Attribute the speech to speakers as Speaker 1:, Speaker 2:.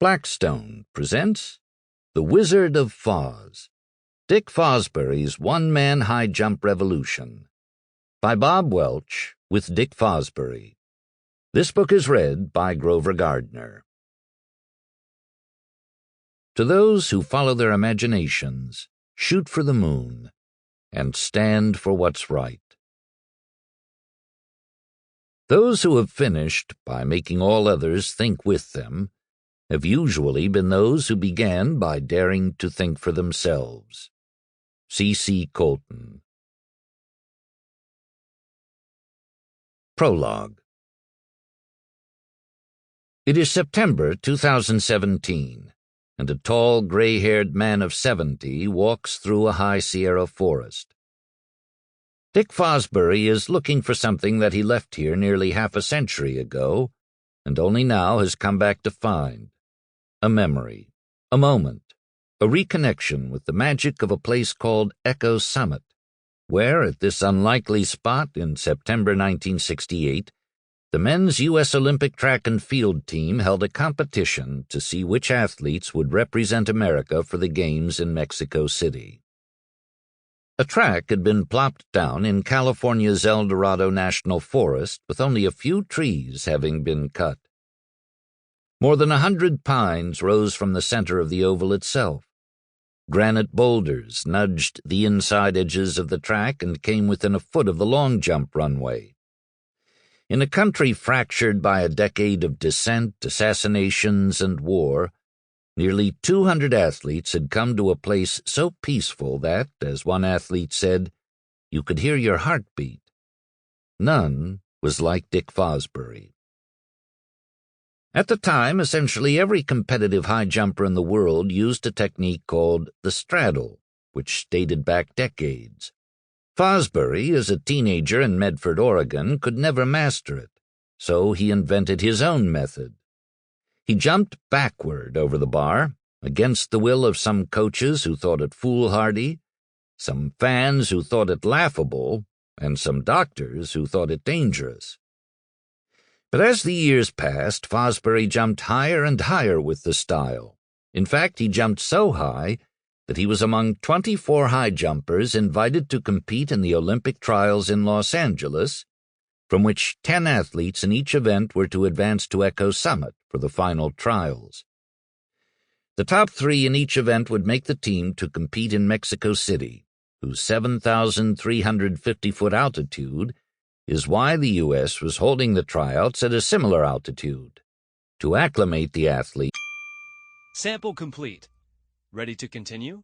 Speaker 1: Blackstone presents The Wizard of Foz, Dick Fosbury's One-Man High Jump Revolution, by Bob Welch with Dick Fosbury. This book is read by Grover Gardner. To those who follow their imaginations, shoot for the moon, and stand for what's right. Those who have finished by making all others think with them have usually been those who began by daring to think for themselves. C. Colton. Prologue. It is September 2017, and a tall, gray-haired man of 70 walks through a high Sierra forest. Dick Fosbury is looking for something that he left here nearly half a century ago, and only now has come back to find. A memory, a moment, a reconnection with the magic of a place called Echo Summit, where, at this unlikely spot in September 1968, the men's U.S. Olympic track and field team held a competition to see which athletes would represent America for the Games in Mexico City. A track had been plopped down in California's El Dorado National Forest, with only a few trees having been cut. More than 100 pines rose from the center of the oval itself. Granite boulders nudged the inside edges of the track and came within a foot of the long jump runway. In a country fractured by a decade of dissent, assassinations, and war, nearly 200 athletes had come to a place so peaceful that, as one athlete said, you could hear your heart beat. None was like Dick Fosbury. At the time, essentially every competitive high jumper in the world used a technique called the straddle, which dated back decades. Fosbury, as a teenager in Medford, Oregon, could never master it, so he invented his own method. He jumped backward over the bar, against the will of some coaches who thought it foolhardy, some fans who thought it laughable, and some doctors who thought it dangerous. But as the years passed, Fosbury jumped higher and higher with the style. In fact, he jumped so high that he was among 24 high jumpers invited to compete in the Olympic trials in Los Angeles, from which 10 athletes in each event were to advance to Echo Summit for the final trials. The top 3 in each event would make the team to compete in Mexico City, whose 7,350-foot altitude is why the U.S. was holding the tryouts at a similar altitude, to acclimate the athlete.
Speaker 2: Sample complete. Ready to continue?